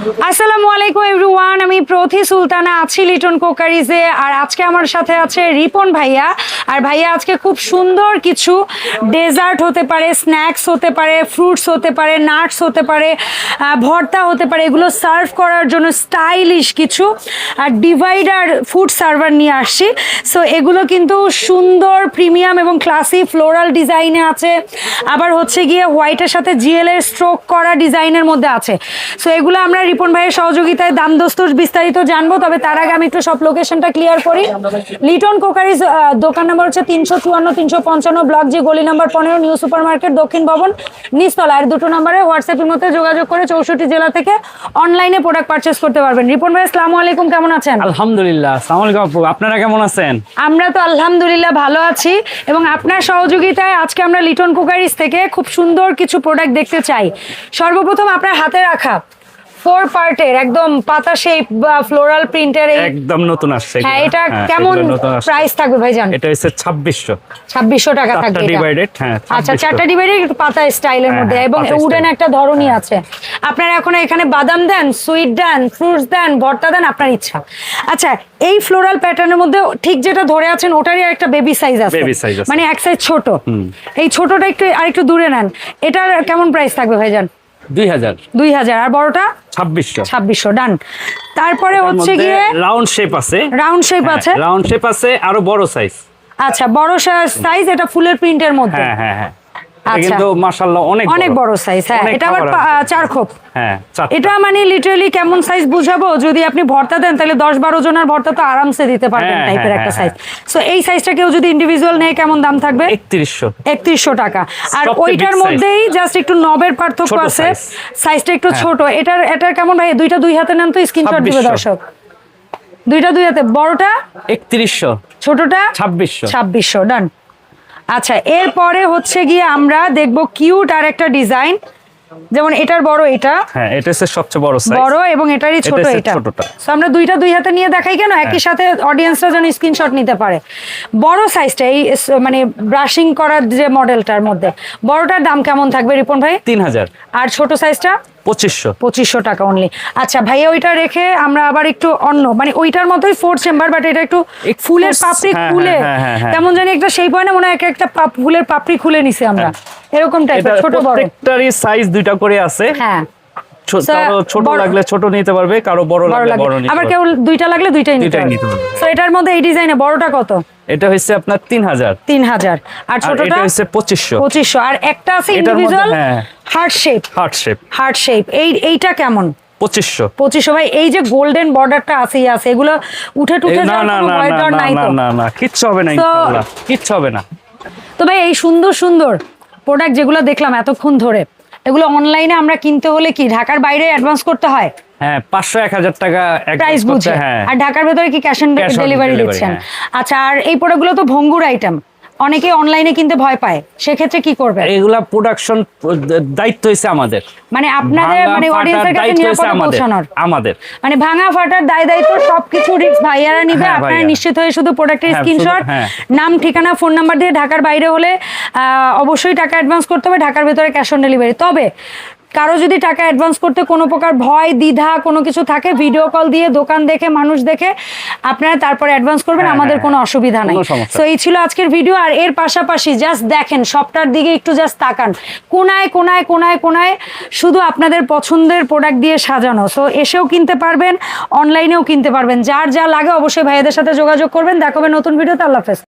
আসসালামু আলাইকুম এভরিওয়ান, আমি প্রথি সুলতানা আছি লিটন কোকারিজে। আর আজকে আমার সাথে আছে রিপন ভাইয়া। আর ভাইয়া আজকে খুব সুন্দর কিছু ডেজার্ট হতে পারে, স্ন্যাক্স হতে পারে, ফ্রুটস হতে পারে, নাটস হতে পারে, ভর্তা হতে পারে, এগুলো সার্ভ করার জন্য স্টাইলিশ কিছু আর ডিভাইডার ফুড সার্ভার নিয়ে আসছি। সো এগুলো কিন্তু সুন্দর প্রিমিয়াম এবং ক্লাসি ফ্লোরাল ডিজাইনে আছে, আবার হচ্ছে গিয়ে হোয়াইটের সাথে জিএল এর স্ট্রোক করা ডিজাইনের মধ্যে আছে। সো এগুলো আমরা রিপন ভাইয়ের সহযোগিতায় দাম দস্তুর বিস্তারিত জানবো। তবে তার আগে আমি একটু সব লোকেশনটা ক্লিয়ার করি। লিটন কোকারিজ দোকান নাম্বার হচ্ছে 354 355 ব্লক জি, গলি নাম্বার 15, নিউ সুপার মার্কেট, দক্ষিণ ভবন, নিচতলা। আর দুটো নাম্বারে হোয়াটসঅ্যাপের মধ্যে যোগাযোগ করে 64 জেলা থেকে অনলাইনে প্রোডাক্ট পারচেস করতে পারবেন। রিপন ভাই আসসালামু আলাইকুম, কেমন আছেন? আলহামদুলিল্লাহ। আসসালামু আলাইকুম আপু, আপনারা কেমন আছেন? আমরা তো আলহামদুলিল্লাহ ভালো আছি এবং আপনার সহযোগিতায় আজকে আমরা লিটন কুকারিজ থেকে খুব সুন্দর কিছু প্রোডাক্ট দেখতে চাই। সর্বপ্রথম আপনার হাতে রাখা 4 পার্টের একদম পাতা শেপ বা ফ্লোরাল প্রিন্টের একদম নতুন আসছে। হ্যাঁ, এটা কেমন প্রাইস থাকবে ভাইজান? এটা হচ্ছে 2600 টাকা থাকবে এটা। ডিভাইডেড, হ্যাঁ। আচ্ছা, 4টা ডিভাইডেড পাতা স্টাইলের মধ্যে এবং উডেন একটা ধরনই আছে। আপনারা এখন এখানে বাদাম দেন, সুইট দেন, ফ্রুটস দেন, ভর্তা দেন, আপনার ইচ্ছা। আচ্ছা, এই ফ্লোরাল প্যাটার্নের মধ্যে ঠিক যেটা ধরে আছেন ওটারই একটা বেবি সাইজ আছে, মানে এক সাইজ ছোট। এই ছোটটা একটু আরেকটু দূরে নেন। এটার কেমন প্রাইস থাকবে ভাইজান? 2000। আর বড়টা 2600 ডান। তারপরে হচ্ছে গিয়ে রাউন্ড শেপ আছে, রাউন্ড শেপ আছে আরো বড় সাইজ। আচ্ছা, বড় সাইজ, এটা ফুলের প্রিন্টের মধ্যে। হ্যাঁ কিন্তু মাশাআল্লাহ অনেক বড় সাইজ। হ্যাঁ, এটা আবার 4 খোপ। হ্যাঁ, এটা মানে লিটারালি কেমন সাইজ বুঝাবো, যদি আপনি ভর্তা দেন তাহলে 10-12 জনের ভর্তা তো আরামসে দিতে পারবেন টাইপের একটা সাইজ। সো এই সাইজটা কেউ যদি ইন্ডিভিজুয়াল নেয় কেমন দাম থাকবে? 3100 টাকা। আর ওইটার মধ্যেই জাস্ট একটু নবের পার্থক্য আছে, সাইজটা একটু ছোট। এটার কেমন ভাই? দুইটা দুই হাতে নেন তো, স্ক্রিনশট দিবে দর্শক। দুইটা দুই হাতে, বড়টা 3100, ছোটটা 2600 ডান। আচ্ছা, এরপরে হচ্ছে গিয়ে আমরা দেখবো কিউট আর একটা ডিজাইন, যেমন এটার বড়, এটা হ্যাঁ, এটা হচ্ছে সবচেয়ে বড় সাইজ, বড় এবং এটারই ছোট এটা। সো আমরা দুইটা দুই হাতে নিয়ে দেখাই কেন, একই সাথে অডিয়েন্সরা যেন স্ক্রিনশট নিতে পারে। বড় সাইজটা এই মানে ব্রাশিং করার যে মডেলটার মধ্যে বড়টার দাম কেমন থাকবে রিপন ভাই? 3000। আর ছোট সাইজটা 2500 টাকা অনলি। আচ্ছা ভাইয়া, ওইটা রেখে আমরা আবার একটু অন্য, মানে ওইটার মতোই 4 চেম্বার, বাট এটা একটু ফুলের পাপড়ি খুলে কেমন জানি একটা সেই হয় না, মনে হয় একটা ফুলের পাপড়ি খুলে নিছি আমরা, এরকম টাইপের ছোট বড়। প্রত্যেকটারই সাইজ দুইটা করে আছে। হ্যাঁ, ছোট লাগলে ছোট নিতে পারবে, কারো বড় লাগলে বড় নিতে পারবে, আবার কেউ দুইটা লাগলে দুইটাই নিতে পারবে। সো এটার মধ্যে এই ডিজাইনে বড়টা কত? এটা হচ্ছে আপনার 3000। আর ছোটটা এটা হচ্ছে 2500। আর একটা আছে ইন্ডিভিজুয়াল হার্ট শেপ। এইটা কেমন? 2500 ভাই। এই যে গোল্ডেন বর্ডারটা আছে এগুলো উঠে না, কিচ্ছু হবে না ইনশাআল্লাহ, কিচ্ছু হবে না। তো ভাই, এই সুন্দর সুন্দর প্রোডাক্ট যেগুলো দেখলাম এতক্ষণ ধরে, এগুলো অনলাইনে আমরা কিনতে হলে কি ঢাকার বাইরে অ্যাডভান্স করতে হয়? হ্যাঁ, 500-1000 টাকা প্রাইস বুঝে। আর ঢাকার ভেতরে কি ক্যাশ অন ডেলিভারি দিচ্ছেন? আচ্ছা, আর এই প্রোডাক্টগুলো তো ভঙ্গুর আইটেম, অনেকে অনলাইনে কিনতে ভয় পায়, সেক্ষেত্রে কি করবে? এগুলা প্রোডাকশন দায়িত্ব হইছে আমাদের, মানে আপনাদের, মানে অডিয়েন্সের কাছে নিরাপদে পৌঁছানোর আমাদের, মানে ভাঙা ফাটার দায়িত্ব সবকিছু রিস্ক ভাইয়ারা নিবে। আপনারা নিশ্চিত হয়ে শুধু প্রোডাক্টের স্ক্রিনশট, নাম, ঠিকানা, ফোন নাম্বার দিয়ে ঢাকার বাইরে হলে অবশ্যই টাকা অ্যাডভান্স করতে হবে, ঢাকার ভেতরে ক্যাশ অন ডেলিভারি। তবে কারো যদি টাকা অ্যাডভান্স করতে কোনো প্রকার ভয় দ্বিধা কোনো কিছু থাকে, ভিডিও কল দিয়ে দোকান দেখে মানুষ দেখে আপনারা তারপরে অ্যাডভান্স করবেন, আমাদের কোনো অসুবিধা নাই। তো এই ছিল আজকের ভিডিও। আর এর পাশাপাশি জাস্ট দেখেন, সবটার দিকে একটু জাস্ট তাকান, কোনায় কোনায় কোনায় কোনায় শুধু আপনাদের পছন্দের প্রোডাক্ট দিয়ে সাজানো। সো এসেও কিনতে পারবেন, অনলাইনেও কিনতে পারবেন, যার যা লাগে অবশ্যই ভাইয়াদের সাথে যোগাযোগ করবেন। দেখাবেন নতুন ভিডিওতে। আল্লাহ হাফেজ।